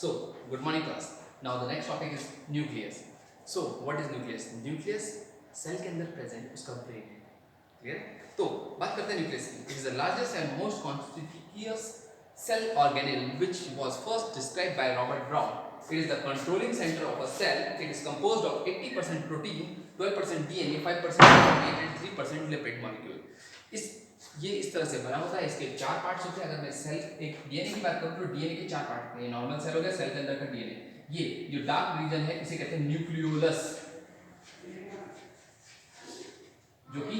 So, good morning class. Now the next topic is nucleus. So, what is nucleus? Nucleus cell के अंदर present उसका brain है. Clear? तो बात करते हैं न्यूक्लियस की. It is the largest and most conspicuous cell organelle which was first described by Robert Brown. It is the controlling center of a cell. It is composed of 80% protein, 12% DNA, 5% protein and 3% lipid molecule. ये इस तरह से बना होता है. इसके चार parts होते हैं. अगर मैं सेल एक डीएनए की बात करूं तो डीएनए के चार पार्ट होते हैं. नॉर्मल सेल हो गया, सेल के अंदर का डीएनए. ये जो डार्क रीजन है इसे कहते हैं न्यूक्लियोलस, जो कि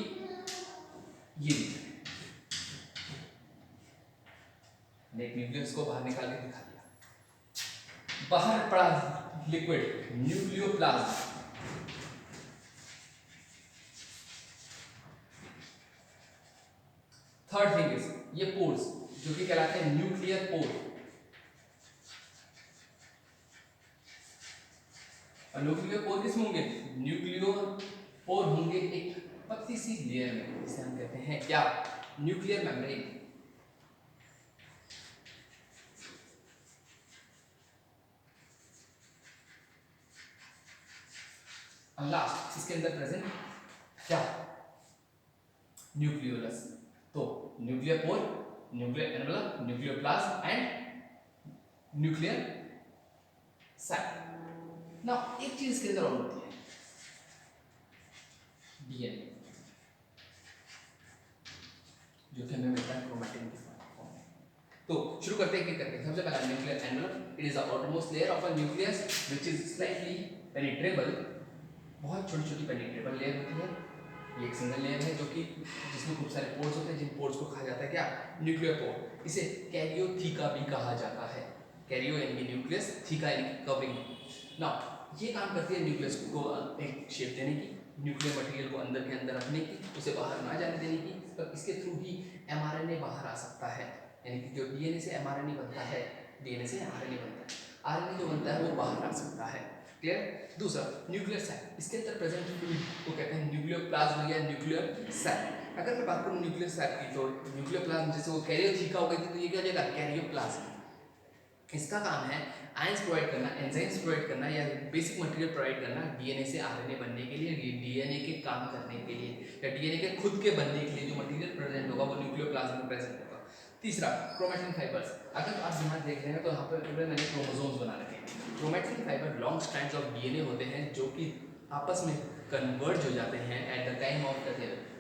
ये एक न्यूक्लियस को बाहर निकाल के दिखा दिया. बाहर पड़ा liquid nucleoplasm. Third thing is ये पोर्स जो कि कहलाते हैं न्यूक्लियर पोर. और न्यूक्लियर पोर किसमें होंगे? न्यूक्लियर पोर होंगे एक पतली सी लेयर में, जिसे हम कहते हैं क्या? Nuclear membrane. और लास्ट इसके अंदर प्रेजेंट क्या? न्यूक्लियोलस. तो nuclear pore, nuclear envelope, nucleoplasm and nuclear cell. Now एक चीज इसके अंदर और होती है, डीएनए, जो कि हमें मिलता है क्रोमैटिन के फॉर्म में. तो शुरू करते हैं करके. सबसे पहला nuclear envelope. It is the outermost layer of a nucleus which is slightly penetrable. बहुत छोटी छोटी पेनिट्रेबल लेयर होती है. ये एक सिंगल लेयर है जो कि जिसमें खूब सारे पोर्स होते हैं, जिन पोर्स को कहा जाता है क्या? Nuclear pore. इसे कैरियोथीका भी कहा जाता है. कैरियो यानी न्यूक्लियस, थीका यानी कवरिंग. नाउ ये काम करती है न्यूक्लियस को एक शेप देने की, न्यूक्लियर मटेरियल को अंदर के अंदर रखने की, उसे बाहर ना जाने देने की. तो इसके थ्रू ही एमआरएनए बाहर आ सकता है. यानी कि जो डीएनए से एमआरएनए बनता है, डीएनए से आरएनए बनता है, आरएनए जो बनता है वो बाहर आ सकता है. क्लियर? दूसरा न्यूक्लियर सेल. इसके अंदर प्रेजेंट फ्लूइड को कहते हैं न्यूक्लियोप्लाज्म या न्यूक्लियर सेल. अगर मैं बात करूं न्यूक्लियर सेल की, तो न्यूक्लियोप्लाज्म जैसे वो कैरियोथीका हो गई थी, तो ये क्या हो जाएगा? कैरियोप्लाज्म. इसका काम है आयंस प्रोवाइड करना, एंजाइम्स प्रोवाइड करना या बेसिक मटेरियल प्रोवाइड करना डीएनए से आरएनए बनने के लिए, डीएनए के काम करने के लिए या डीएनए के खुद के बनने के लिए जो मटेरियल प्रेजेंट होगा वो न्यूक्लियोप्लाज्म में प्रेजेंट होगा. तीसरा क्रोमैटिन फाइबर्स. अगर आप यहाँ देख रहे हैं तो यहाँ पर मैंने क्रोमोसोम्स बना रखे हैं. Chromatin fibre long strands of DNA होते हैं जो कि आपस में कन्वर्ज हो जाते हैं at the time of the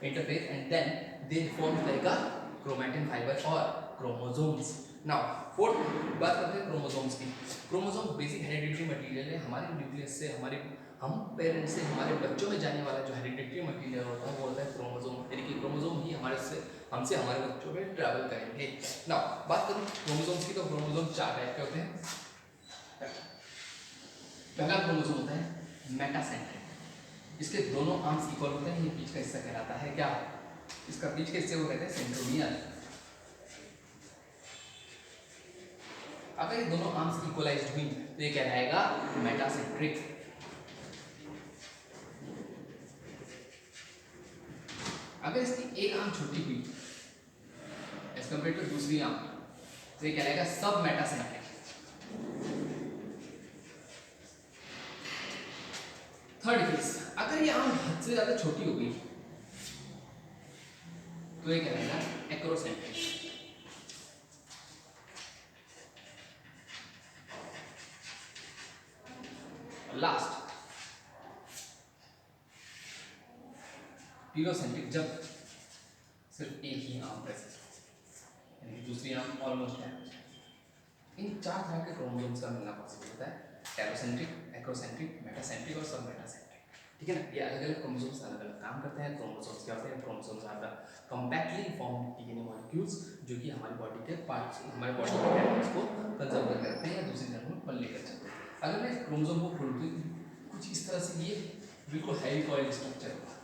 interface and then they form like a chromatin fibre और क्रोमोसोम्स. नाउ फोर्थ बात करते हैं क्रोमोसोम्स की. क्रोमोसोम बेसिक हेरिडिटरी मटेरियल है. हमारे न्यूक्लियस से, हमारे हम पेरेंट्स से हमारे बच्चों में जाने वाला जो हेरिडिटरी मटेरियल होता है वो होता है क्रोमोसोम. यानी कि क्रोमोसोम ही हमसे हमारे बच्चों में ट्रैवल करेंगे. नाउ बात करूं क्रोमोसोम्स की, तो क्रोमोसोम चार टाइप के होते हैं. पहला क्रोमोसोम होता है मेटासेंट्रिक. इसके दोनों आर्म्स इक्वल होते हैं. ये बीच का हिस्सा कहलाता है क्या? इसका बीच के हिस्से को कहते हैं सेंट्रोमियर. अगर ये दोनों आर्म्स इक्वलाइज्ड हुई तो ये कहलाएगा मेटासेंट्रिक. अगर इसकी एक आर्म छोटी हुई एज कंपेयर टू दूसरी आर्म तो ये कहलाएगा सब मेटासेंट्रिक. थर्ड केस, अगर ये आर्म हद से ज्यादा छोटी हो गई तो ये कहलाएगा एक्रोसेंट्रिक. लास्ट पीरोसेंट्रिक, जब सिर्फ एक ही आर्म प्रेजेंट यानी कि दूसरी आर्म ऑलमोस्ट डैमेज. इन चार तरह के क्रोमोसोम्स का मिलना पॉसिबल होता है. टेरोसेंट्रिक, एक्रोसेंट्रिक, मेटासेंट्रिक और सब मेटासेंट्रिक. ठीक है ना? ये अलग अलग क्रोमोसोम्स अलग अलग काम करते हैं. क्रोमोसोम्स क्या होते हैं? Chromosomes are the compactly formed DNA molecules जो कि हमारी बॉडी के पार्ट्स, हमारे बॉडी के कैरेक्टर्स को कंजर्व करते हैं या दूसरी तरफ में लेकर चलते हैं. अगर मैं क्रोमोसोम को खोलूं तो कुछ इस तरह से ये बिल्कुल हैवी कॉइल स्ट्रक्चर होगा,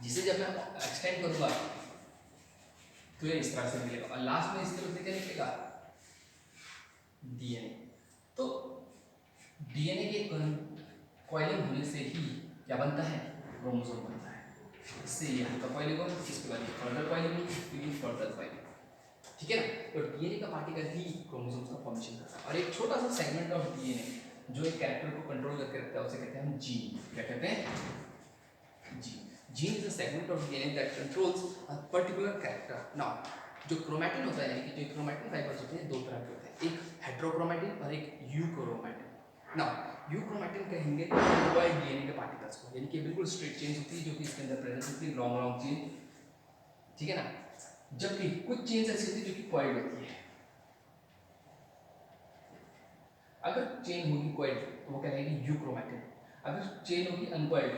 जिसे जब मैं एक्सटेंड करूंगा तो ये इस तरह से मिलेगा और लास्ट में इस तरह से क्या निकलेगा? डीएनए. तो डीएनए के कॉइलिंग होने से ही क्या बनता है? क्रोमोसोम बनता है. इससे ये हल्का कॉइलिंग होगा, इसके बाद फर्दर कॉइलिंग, फिर फर्दर कॉइलिंग. ठीक है ना? तो डीएनए का पार्टिकल ही क्रोमोसोम्स का फॉर्मेशन करता है. स्मॉल सेगमेंट ऑफ डीएनए जो एक कैरेक्टर को कंट्रोल करके रखता है उसे कहते हैं हम जीन। क्या कहते हैं? Gene. Gene is a segment of DNA that controls a particular character. Now जो क्रोमैटिन होता है, यानी कि जो क्रोमैटिन फाइबर्स होते हैं दो तरह के होते हैं, एक हेटेरोक्रोमैटिन और एक यूक्रोमैटिन। नाउ यूक्रोमैटिन कहेंगे अनकॉइल्ड डीएनए के पार्टिकल्स को, यानी कि बिल्कुल स्ट्रेट चेन्स होती है जो कि इसके अंदर प्रेजेंट होती है, लॉन्ग लॉन्ग चेन, ठीक है ना। जबकि कुछ चेन्स ऐसी होती है जो कि कॉइल्ड होती है। अगर चेन होगी कॉइल्ड तो वो कहलाएगी यूक्रोमैटिन, अगर चेन होगी अनकॉइल्ड,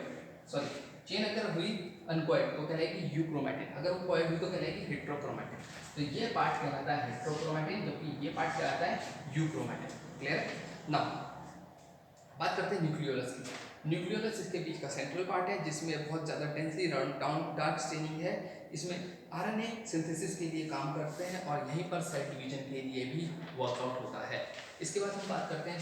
सॉरी चेन अगर हुई अनकॉइल्ड तो कहलाएगी यूक्रोमैटिन, अगर वो कॉइल्ड हुई तो कहलाएगी हेटेरोक्रोमैटिन। तो ये पार्ट कहलाता है हेटेरोक्रोमैटिन, जबकि ये पार्ट कहलाता है यूक्रोमैटिन। क्लियर है? नाउ बात करते हैं न्यूक्लियोलस की। न्यूक्लियोलस इसके बीच का सेंट्रल पार्ट है जिसमें बहुत ज़्यादा डेंसली डार्क स्टेनिंग है। इसमें आरएनए सिंथेसिस के लिए काम करते हैं और यहीं पर सेल डिवीजन के लिए भी वर्कआउट होता है। इसके बाद हम बात करते हैं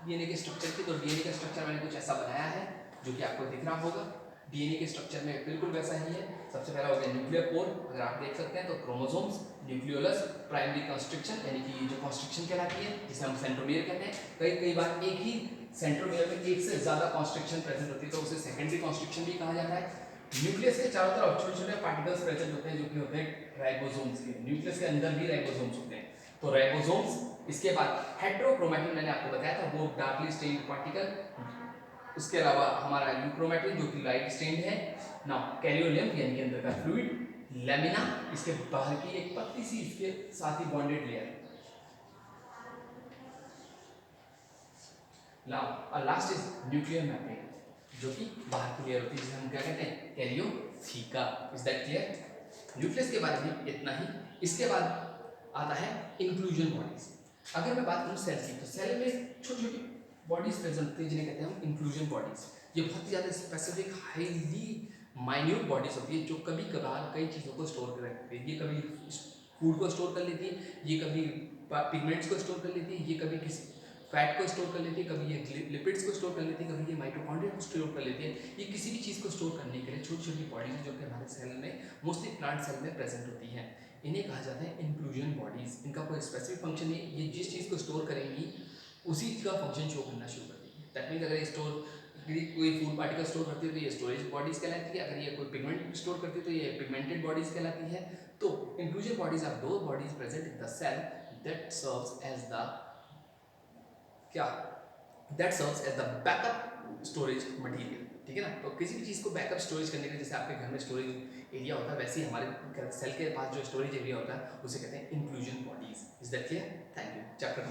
डीएनए के स्ट्रक्चर की। तो डीएनए का स्ट्रक्चर मैंने कुछ ऐसा बनाया है जो कि आपको दिख रहा होगा। डीएनए के स्ट्रक्चर में बिल्कुल वैसा ही है। सबसे पहला हो गया न्यूक्लियर पोर, अगर आप देख सकते हैं तो क्रोमोसोम्स, न्यूक्लियोलस, प्राइमरी कंस्ट्रक्शन यानी कि जो कंस्ट्रक्शन कहलाती है जिसे हम सेंट्रोमियर कहते हैं। कई बार एक ही सेंट्रोमियर में एक से ज़्यादा कंस्ट्रक्शन प्रेजेंट होती है तो उसे सेकेंडरी कंस्ट्रक्शन भी कहा जाता है। न्यूक्लियस के चारों तरफ छोटे छोटे पार्टिकल्स प्रेजेंट होते हैं जो कि होते हैं राइबोसोम्स के। न्यूक्लियस के अंदर भी राइबोसोम्स होते हैं। तो राइबोसोम्स, इसके बाद हेटेरोक्रोमैटिन मैंने आपको बताया था वो डार्कली स्टेन्ड पार्टिकल, उसके अलावा हमारा यूक्रोमैटिन जो कि लाइट स्टेन्ड है। नाउ कैरियोलियम यानी कि अंदर का फ्लूइड, लेमिना इसके बाहर की एक पतली सी इसके साथ ही bonded layer, last is nuclear matrix जो कि बाहर की लेयर होती है जिसे हम क्या कहते हैं karyotheca. Is that clear? Nucleus के बारे में इतना ही। इसके बाद आता है इंक्लूजन बॉडीज। अगर मैं बात करूँ सेल की तो सेल में छोटी छोटी बॉडीज प्रेजेंट होती है जिन्हें कहते हैं हम इंक्लूजन बॉडीज। ये बहुत ही ज़्यादा स्पेसिफिक हाईली माइन्यूट बॉडीज होती है जो कभी कभार कई चीज़ों को स्टोर कर रखती है। ये कभी फूड को स्टोर कर लेती है, ये कभी पिगमेंट्स को स्टोर कर लेती है, ये कभी किसी फैट को स्टोर कर लेती है, कभी ये लिपिड्स को स्टोर कर लेती है, कभी ये माइटोकॉन्ड्रिया को स्टोर कर लेती है। ये किसी भी चीज़ को स्टोर करने के लिए छोटी छोटी बॉडीज जो कि हमारे सेल में मोस्टली प्लांट सेल में प्रेजेंट होती हैं, इन्हें कहा जाता है इंक्लूजन बॉडीज। इनका कोई स्पेसिफिक फंक्शन नहीं, ये जिस चीज़ को स्टोर करेंगी उसी का फंक्शन शो करना शुरू कर देगी। दैट मीन्स अगर ये स्टोर कोई फूड पार्टिकल स्टोर करती है तो ये स्टोरेज बॉडीज कहलाती है, अगर ये कोई पिगमेंट स्टोर करती है तो ये पिगमेंटेड बॉडीज कहलाती है। तो इंक्लूजन बॉडीज आर दो bodies present in the cell that serves as the क्या that serves as the backup storage material. ठीक है ना। तो किसी भी चीज़ को बैकअप स्टोरेज करने के लिए जैसे आपके घर में स्टोरेज एरिया होता है वैसे ही हमारे सेल के पास जो स्टोरेज एरिया होता है उसे कहते हैं inclusion bodies. Is that clear? Thank you. Chapter